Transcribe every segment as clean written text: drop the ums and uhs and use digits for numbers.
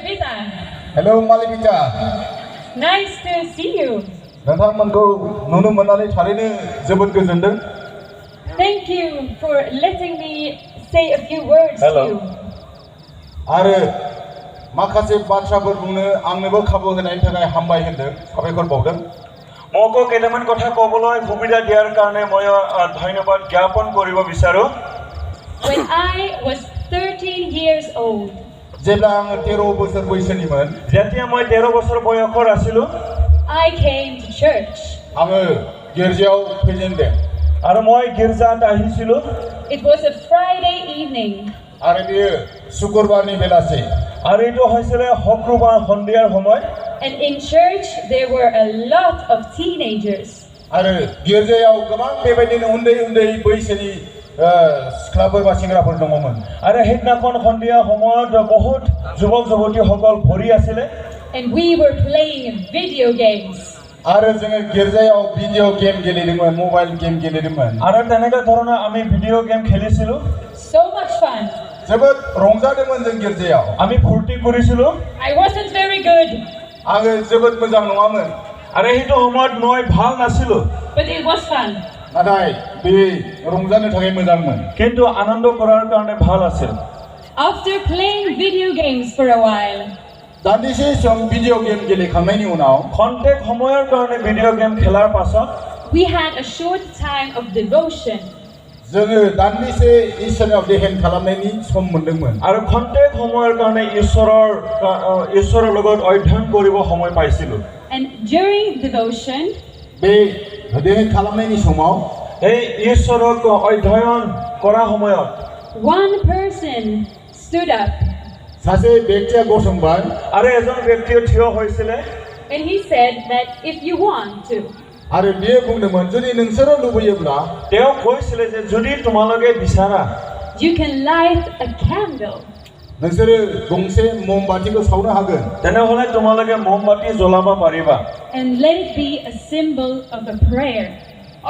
Malivita. Hello, Malivita. Nice to see you. नोंथांमोनखौ नुनो मोननानै थारैनो जोबोद गोजोनदों. Thank you for letting me say a few words Hello. to you. आरो माखासे बाथ्राफोर बुंनो आंनोबो खाबु होनायनि थाखाय हामबाय होनदों, साबायखर बावदों. मोको केटामान कथा कবলৈ সুবিধা দিয়াৰ কাৰণে মই ধন্যবাদ জ্ঞাপন কৰিব বিচাৰো. When I was 13 years old, जेब्ला आं 13 बोसोर बैसोनिमोन, যেতিয়া মই 13 বছৰ বয়সৰ আছিলো, I came to church. आङो गिर्जायाव फैजेनदों. আৰু মই गिर्जाত আহিছিলো. It was a Friday evening. आरो बेयो शुक्रबारनि बेलासि. আৰু এইটো হৈছিল শুক্ৰবাৰ সন্ধিয়াৰ সময়. And in church there were a lot of teenagers. आरो गिर्जायाव गोबां बेबायदिनो उन्दै बैसोनि सिख्लाफोर बा सेंग्राफोर दङमोन. আৰু সেইদিনাখন সন্ধিয়া সময়ত বহুত যুৱক যুৱতীসকল ভৰি আছিলে. And we were playing video games. आरो जोङो गिर्जायाव भिडिअ गेम गेलेदोंमोन, मोबाइल गेम गेलेदोंमोन. আৰু তেনেকুৱা ধৰণৰ আমি ভিডিঅ' গেম খেলিছিলো. So much fun. जोबोद रंजादोंमोन जों गिर्जायाव. আমি ফূৰ্তি কৰিছিলো. I wasn't very good, आङो जोबोद मोजां नङामोन. আৰু সেইটো সময়ত মই ভাল নাছিলো. but it was fun. नाथाय बे रंजानो थाखाय मोजांमोन. কিন্তু আনন্দ কৰাৰ কাৰণে ভাল আছিল. After playing video games for a while, दान्दिसे सम भिडिअ गेम गेलेखांनायनि उनाव खन्तेक সময়ৰ কাৰণে ভিডিঅ' গেম খেলাৰ পাছত we had a short time of devotion. जोङो दान्दिसे इसोरनाव ध्यान खालामनायनि सम मोनदोंमोन. আৰু खन्तेक সময়ৰ কাৰণে ঈশ্বৰৰ লগত অধ্যয়ন কৰিব সময় পাইছিলো. And during devotion, बे ध्यान खालामनायनि समाव এই ঈশ্বৰক অধ্যয়ন কৰা সময়ত one person stood up सासे व्यक्तिया गसंबाय আৰু এজন ব্যক্তিয়ে থিয় হৈছিলে. and he said that if you want to, आरो बियो बुंदोंमोन जुदि नोंसोरो लुबैयोब्ला তেওঁ কৈছিলে যে যদি তোমালোকে বিচাৰা you can light a candle. नोंसोरो गंसे ममबातिखौ सावनो हागोन. তেনেহ'লে তোমালোকে মমবাতি জ্বলাব পাৰিবা. And let it be a symbol of a prayer.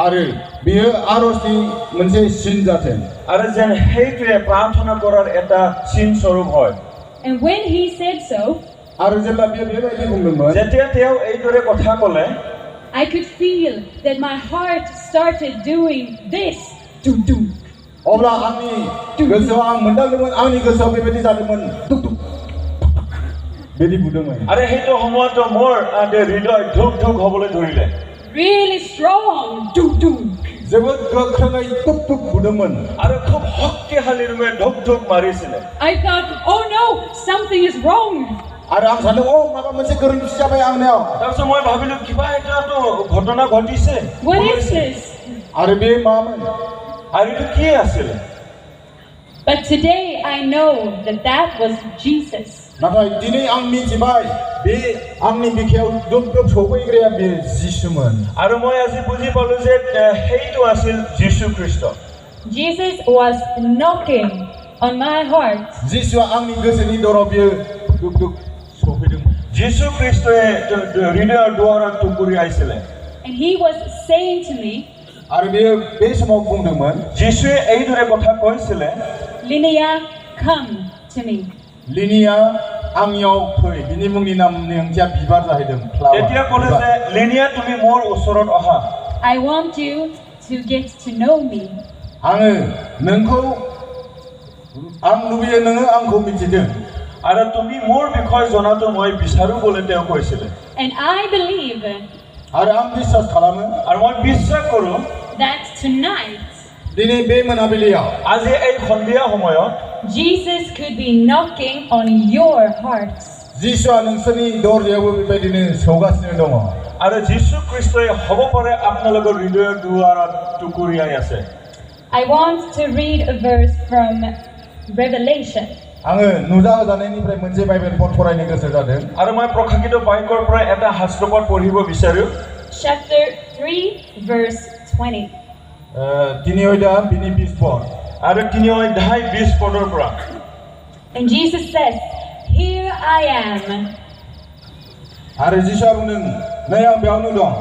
आरो बियो आरजनि मोनसे सिन जाथों. আৰু যেন সেইটোৱে প্ৰাৰ্থনা কৰাৰ এটা চিন স্বৰূপ হয়. And when he said so, आरो जेब्ला बियो बेबायदि बुंदोंमोन, যেতিয়া তেওঁ এইদৰে কথা ক'লে, I could feel that my heart started doing this. Dum dum. अब्ला आंनि गोसोआव आं मोनदांदोंमोन, आंनि गोसोआव बेबायदि जादोंमोन, दुक दुक बेबायदि बुंदोंमोन. আৰু সেইটো সময়ত মোৰ হৃদয় ধুক ধুক হ'বলৈ ধৰিলে. Really strong. Dum dum. जोबोद गोख्रोङै दुक दुक बुदोंमोन. আৰু খুব শক্তিশালীৰূপে ধুক ধুক মাৰিছিলে. I thought, oh no, something is wrong. आरो आं सानदों माबा मोनसे गोरोन्थि जाबाय आंनियाव. তাৰপিছত মই ভাবিলো কিবা এটাতো ঘটনা ঘটিছে. What is this? आरो बे मामोन? আৰু এইটো কি আছিলে? But today I know that that was Jesus. नाथाय दिनै आं मिथिबाय बे आंनि बिखायाव दुब दुब सफैग्राया बे जिसुमोन. আৰু মই আজি বুজি পালো যে সেইটো আছিল যীশু খ্ৰীষ্ট. Jesus was knocking on my heart. जिसुआ आंनि गोसोनि दराव बियो दुब दुब सफैदोंमोन. যীশু খ্ৰীষ্টই হৃদয়ৰ দুৱাৰত টুকুৰিয়াইছিলে. And he was saying to me, आरो बियो बे समाव बुंदोंमोन, যীশুৱে এইদৰে কথা কৈছিলে, Linnea, come to me. लिनिया आंनियाव फै. बिनि मुंनि नामनि ओंथिया बिबार जाहैदों. তেতিয়া ক'লে যে লিনিয়া তুমি মোৰ ওচৰত অহা. I want you to get to know me. आङो नोंखौ आं लुबैयो नोङो आंखौ मिथिदों. আৰু তুমি মোৰ বিষয়ে জনাটো মই বিচাৰো বুলি তেওঁ কৈছিলে. And I believe आरो आं बिश्वास खालामो আৰু মই বিশ্বাস কৰোঁ that tonight दिनै बे मोनाबिलियाव আজি এই সন্ধিয়া সময়ত Jesus could be knocking on your hearts. जिसुआ नोंसोरनि दरजायावबो बेबायदिनो सौगासिनो दङ. আৰু যীশু খ্ৰীষ্টই হ'ব পাৰে আপোনালোকৰ হৃদয়ৰ দুৱাৰত টুকুৰিয়াই আছে. I want to read a verse from Revelation. आङो नुजाहोजानायनिफ्राय मोनसे बाइबेल पद फरायनो गोसो जादों. আৰু মই প্ৰকাশিত বাক্যৰ পৰা এটা শাস্ত্ৰপদ পঢ়িব বিচাৰো. Chapter 3, verse 20. 3 অধ্যায় 20 পদ. আৰু 3 অধ্যায় 20 পদৰ পৰা. And Jesus says, here I am. आरो जिसुआ बुंदों, नै आं बेयावनो दं.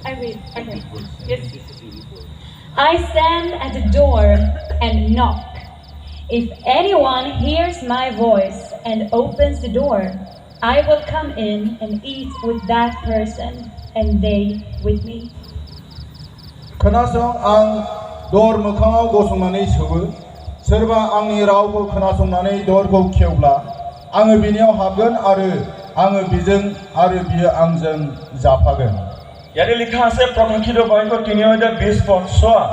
I read. Yes. I stand at the door and knock. If anyone hears my voice and opens the door, I will come in and eat with that person and they with me. खोनासं आं दर मोखाङाव गसंनानै सोबो सोरबा आंनि रावखौ खोनासंनानै दरखौ खेवब्ला आङो बिनियाव हाबगोन आरो आङो बिजों आरो बियो आंजों जाफागोन ইয়াতে লিখা আছে প্ৰকাশিত বাক্য 3:20 চোৱা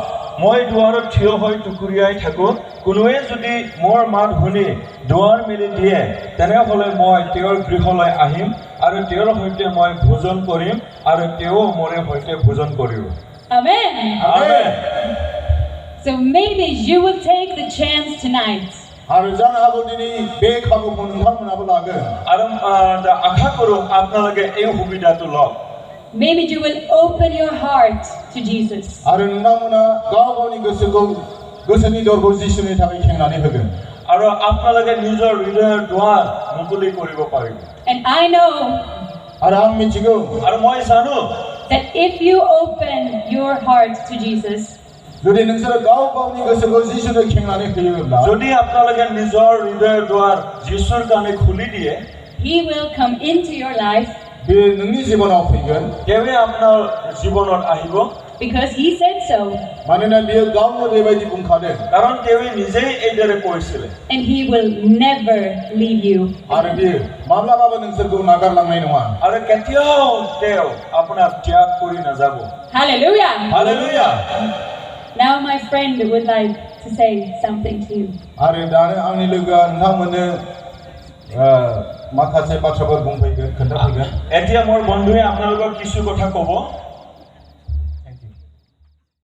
মই দুৱাৰত থিয় হৈ টুকুৰিয়াই থাকো কোনোৱে যদি মোৰ মাত শুনি দুৱাৰ মেলি দিয়ে তেনেহলে মই তেওঁৰ গৃহলৈ আহিম আৰু তেওঁৰ সৈতে মই ভোজন কৰিম আৰু তেওঁ মোৰ সৈতে ভোজন কৰিব Amen. Amen. So maybe you will take the chance tonight. आरो जानो हागौ दिनै बे खाबुखौ नोंथांमोनाबो लागोन আৰু আশা কৰোঁ আপোনালোকে এই সুবিধাটো লওক Maybe you will open your heart to Jesus. आरो नोंथांमोना गाव गावनि गोसोनि दरखौ जिसुनि थाखाय खेंनानै होगोन আৰু আপোনালোকে নিজৰ হৃদয়ৰ দুৱাৰ মুকলি কৰিব পাৰিব And I know आरो आं मिथिगौ আৰু মই জানো that if you open your heart to Jesus, যদি नोंसोरो गाव गावनि गोसोखौ जिसुनो खेंनानै होयोब्ला যদি আপোনালোকে নিজৰ হৃদয়ৰ দুৱাৰ যিশুৰ কাৰণে খুলি দিয়ে He will come into your life बे नोंनि जिबनाव फैगोन তেৱে আপোনাৰ জীৱনত আহিব because He said so. मानोना बियो गावनो बेबायदि बुंखादों কাৰণ তেৱে নিজেই এইদৰে কৈছিলে And He will never leave you. आरो बियो माब्लाबाबो नोंसोरखौ नागारलांनाय नङा আৰু কেতিয়াও তেওঁ আপোনাক ত্যাগ কৰি নাযাব Hallelujah. Hallelujah Now my friend would like to say something to you. आरो दानो आंनि लोगोआ नोंथांमोननो माखासे बाथ्राफोर बुंफैगोन खोन्थाफैगोन এতিয়া মোৰ বন্ধুৱে আপোনালোকক কিছু কথা ক'ব